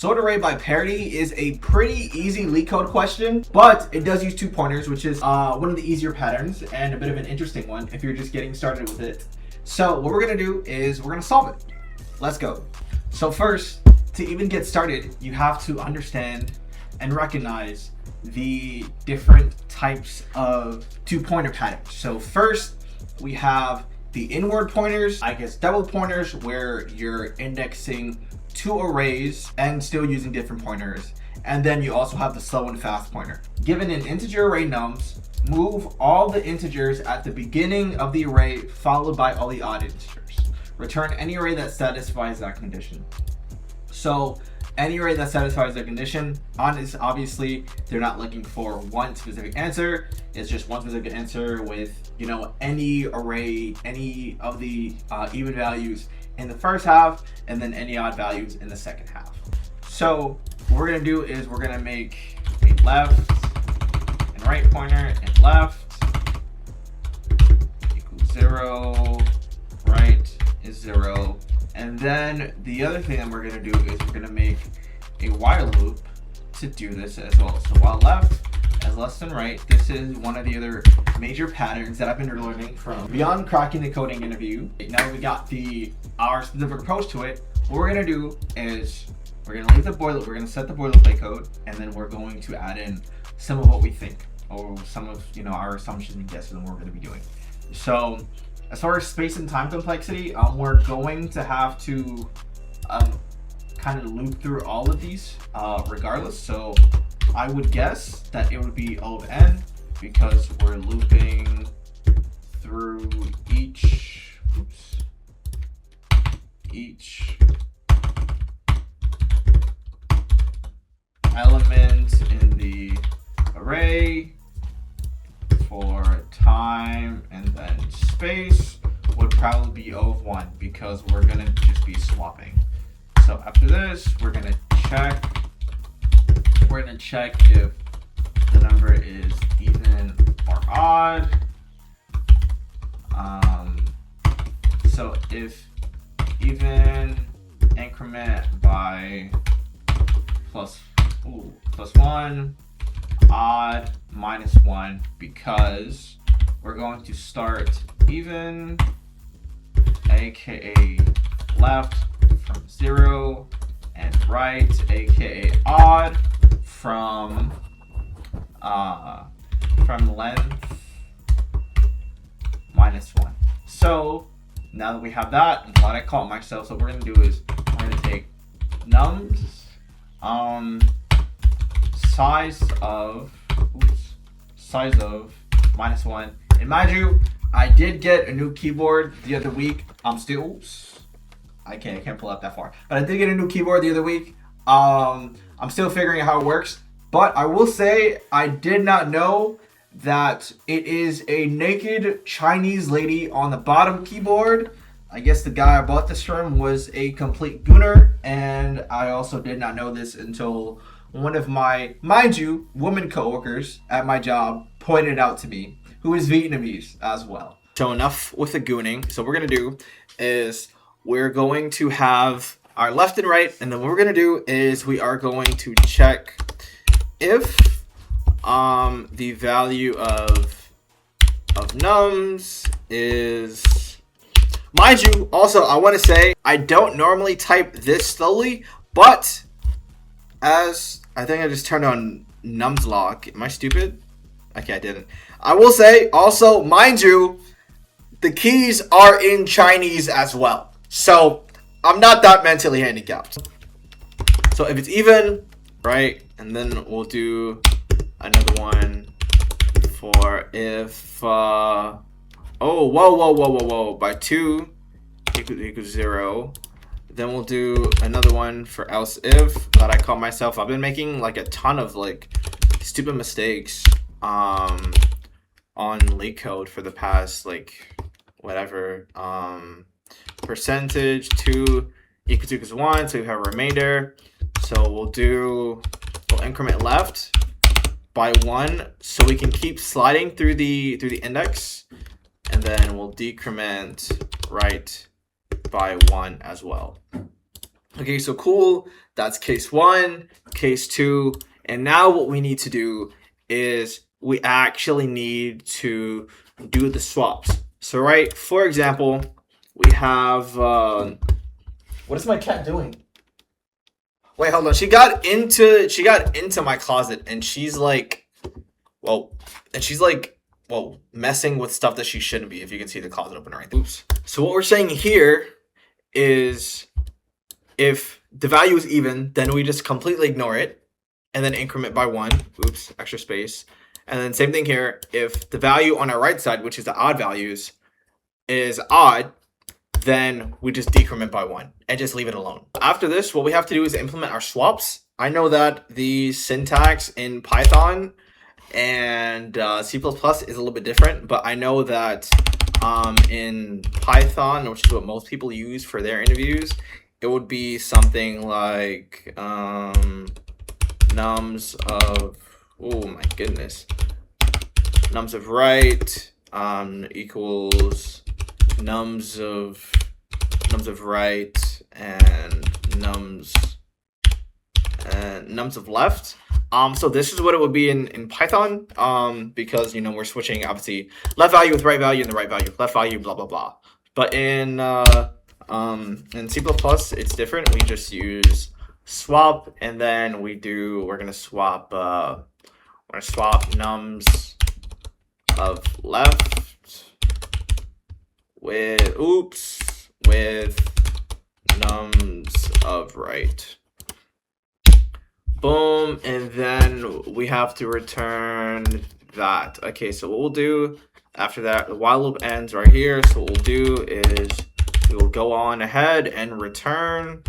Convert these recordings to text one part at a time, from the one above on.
Sort array by parity is a pretty easy Leetcode question, but it does use 2 pointers, which is one of the easier patterns and a bit of an interesting one if you're just getting started with it. So what we're gonna do is we're gonna solve it. Let's go. So first, to even get started, you have to understand and recognize the different types of 2-pointer patterns. So first, we have the inward pointers, I guess double pointers, where you're indexing 2 arrays and still using different pointers. And then you also have the slow and fast pointer. Given an integer array nums, move all the integers at the beginning of the array followed by all the odd integers. Return any array that satisfies that condition. So any array that satisfies the condition, obviously they're not looking for one specific answer. It's just one specific answer with, you know, any array, any of the even values in the first half, and then any odd values in the second half. So what we're gonna do is we're gonna make a left and right pointer, and left equals 0, right is 0. And then the other thing that we're gonna do is we're gonna make a while loop to do this as well. So while left is less than right, this is one of the other major patterns that I've been learning from beyond cracking the coding interview. Now we got our specific approach to it. What we're gonna do is we're gonna set the boilerplate code, and then we're going to add in some of what we think, or some of our assumptions and guesses on what we're gonna be doing. So as far as space and time complexity, we're going to have to kind of loop through all of these regardless. So I would guess that it would be O of n, because we're looping through each element in the array for time, and then space would probably be O of 1, because we're gonna just be swapping. So after this, we're gonna check if the number is even or odd. So if even, increment by plus 1, odd minus 1, because we're going to start even, aka left, from 0, and right, aka odd, from length minus 1. So now that we have that, I'm glad I caught myself. So what we're gonna do is we're gonna take nums size of minus 1. And mind you, I did get a new keyboard the other week. I can't pull up that far, but I did get a new keyboard the other week. I'm still figuring out how it works, but I will say I did not know that it is a naked Chinese lady on the bottom keyboard. I guess the guy I bought this from was a complete gooner, and I also did not know this until one of my, mind you, woman coworkers at my job pointed out to me, who is Vietnamese as well. So enough with the gooning. So what we're gonna do is we're going to have our left and right, and then what we're gonna do is we are going to check if the value of nums is, mind you, also I want to say I don't normally type this slowly, but as I think I just turned on nums lock. Am I stupid? Okay, I didn't. I will say also, mind you, the keys are in Chinese as well, so I'm not that mentally handicapped. So if it's even, right, and then we'll do another one for if whoa, by 2 equals 0. Then we'll do another one for else if, that I call myself. I've been making like a ton of like stupid mistakes on Leetcode for the past like whatever. Percentage 2 equals 1, so we have a remainder. So we'll increment left by 1, so we can keep sliding through the index, and then we'll decrement right by 1 as well. Okay, so cool. That's case 1, case 2. And now what we need to do is we actually need to do the swaps. So, right, for example, we have... what is my cat doing? Wait, hold on. She got into my closet, and she's like... Well, messing with stuff that she shouldn't be, if you can see the closet open right there. Oops. So what we're saying here is... if the value is even, then we just completely ignore it and then increment by 1. Oops, extra space. And then same thing here. If the value on our right side, which is the odd values, is odd, then we just decrement by 1 and just leave it alone. After this, what we have to do is implement our swaps. I know that the syntax in Python and C++ is a little bit different, but I know that in Python, which is what most people use for their interviews, it would be something like nums of, oh my goodness, nums of right equals nums of right and nums of left. So this is what it would be in Python, because we're switching obviously left value with right value and the right value with left value, blah blah blah. But in C++, it's different. We just use swap, and then we're gonna swap nums of left with nums of right. Boom, and then we have to return that. Okay, so what we'll do after that, the while loop ends right here. So what we'll do is we will go on ahead and return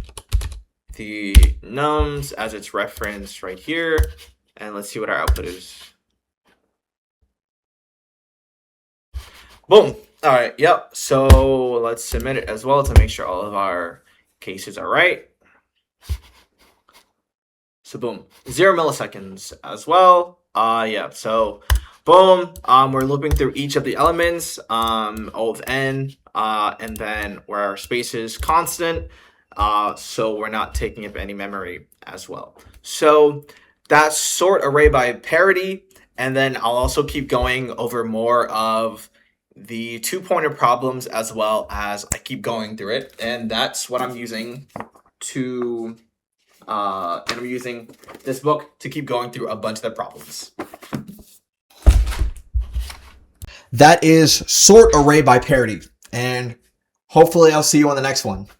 the nums as it's referenced right here. And let's see what our output is. Boom. All right, yep. So let's submit it as well to make sure all of our cases are right. So boom, 0 milliseconds as well. Yeah, so boom, we're looping through each of the elements, O of n, and then where our space is constant, so we're not taking up any memory as well. So that's sort array by parity, and then I'll also keep going over more of the 2-pointer problems as well as I keep going through it, and that's what I'm using to... and I'm using this book to keep going through a bunch of the problems. That is sort array by parity, and hopefully I'll see you on the next one.